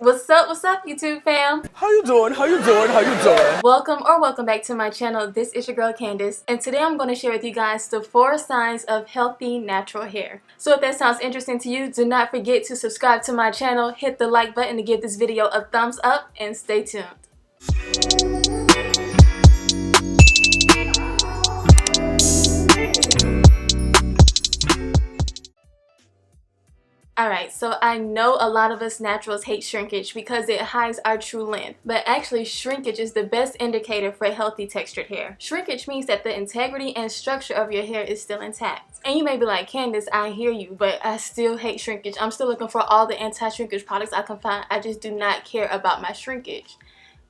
What's up, YouTube fam? How you doing? How you doing? How you doing? Welcome back to my channel. This is your girl Candace, and today I'm going to share with you guys the 4 signs of healthy natural hair. So if that sounds interesting to you, do not forget to subscribe to my channel, hit the like button to give this video a thumbs up, and stay tuned. Alright, so I know a lot of us naturals hate shrinkage because it hides our true length, but actually shrinkage is the best indicator for healthy textured hair. Shrinkage means that the integrity and structure of your hair is still intact. And you may be like, Candace, I hear you, but I still hate shrinkage. I'm still looking for all the anti-shrinkage products I can find. I just do not care about my shrinkage.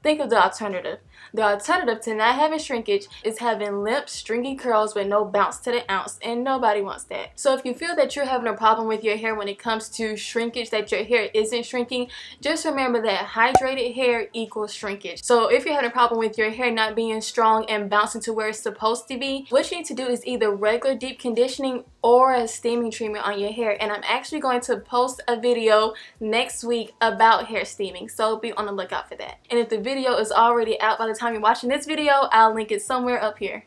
Think of the alternative. The alternative to not having shrinkage is having limp, stringy curls with no bounce to the ounce, and nobody wants that. So if you feel that you're having a problem with your hair when it comes to shrinkage, that your hair isn't shrinking, just remember that hydrated hair equals shrinkage. So if you're having a problem with your hair not being strong and bouncing to where it's supposed to be, what you need to do is either regular deep conditioning or a steaming treatment on your hair. And I'm actually going to post a video next week about hair steaming, so be on the lookout for that. And if the video is already out by the time you're watching this video, I'll link it somewhere up here.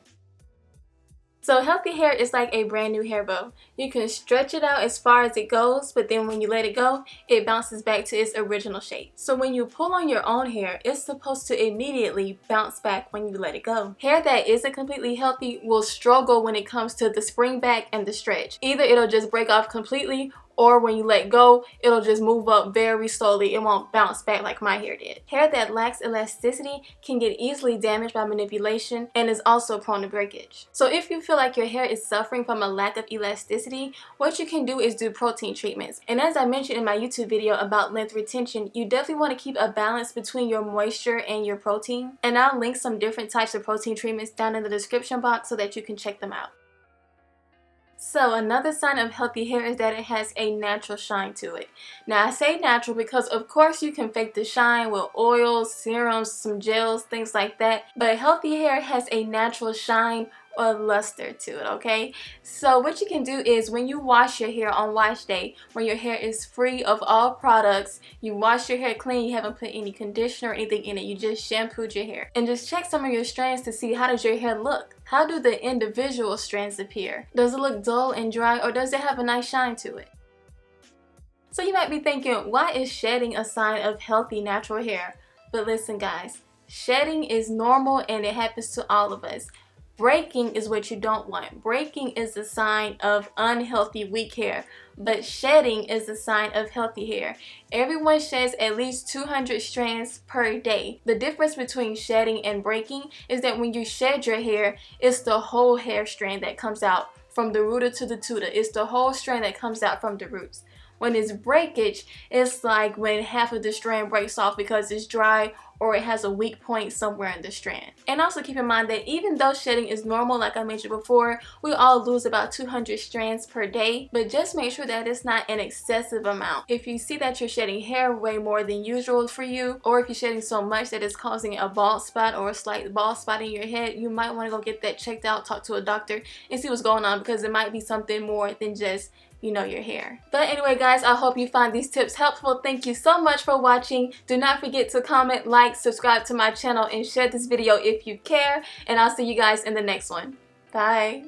So healthy hair is like a brand new hair bow. You can stretch it out as far as it goes, but then when you let it go, it bounces back to its original shape. So when you pull on your own hair, it's supposed to immediately bounce back when you let it go. Hair that isn't completely healthy will struggle when it comes to the spring back and the stretch. Either it'll just break off completely, or when you let go, it'll just move up very slowly. It won't bounce back like my hair did. Hair that lacks elasticity can get easily damaged by manipulation and is also prone to breakage. So if you feel like your hair is suffering from a lack of elasticity, what you can do is do protein treatments. And as I mentioned in my YouTube video about length retention, you definitely want to keep a balance between your moisture and your protein. And I'll link some different types of protein treatments down in the description box so that you can check them out. So another sign of healthy hair is that it has a natural shine to it. Now I say natural because of course you can fake the shine with oils, serums, some gels, things like that. But healthy hair has a natural shine or luster to it, okay? So what you can do is when you wash your hair on wash day, when your hair is free of all products, you wash your hair clean, you haven't put any conditioner or anything in it, you just shampooed your hair. And just check some of your strands to see how does your hair look. How do the individual strands appear? Does it look dull and dry, or does it have a nice shine to it? So you might be thinking, why is shedding a sign of healthy natural hair? But listen guys, shedding is normal and it happens to all of us. Breaking is what you don't want. Breaking is a sign of unhealthy, weak hair, but shedding is a sign of healthy hair. Everyone sheds at least 200 strands per day. The difference between shedding and breaking is that when you shed your hair, it's the whole hair strand that comes out from the rooter to the tutor. It's the whole strand that comes out from the roots. When it's breakage, it's like when half of the strand breaks off because it's dry or it has a weak point somewhere in the strand. And also keep in mind that even though shedding is normal, like I mentioned before, we all lose about 200 strands per day, but just make sure that it's not an excessive amount. If you see that you're shedding hair way more than usual for you, or if you're shedding so much that it's causing a bald spot or a slight bald spot in your head, you might want to go get that checked out, talk to a doctor, and see what's going on, because it might be something more than just your hair. But anyway guys, I hope you find these tips helpful. Thank you so much for watching. Do not forget to comment, like, subscribe to my channel, and share this video if you care. And I'll see you guys in the next one. Bye.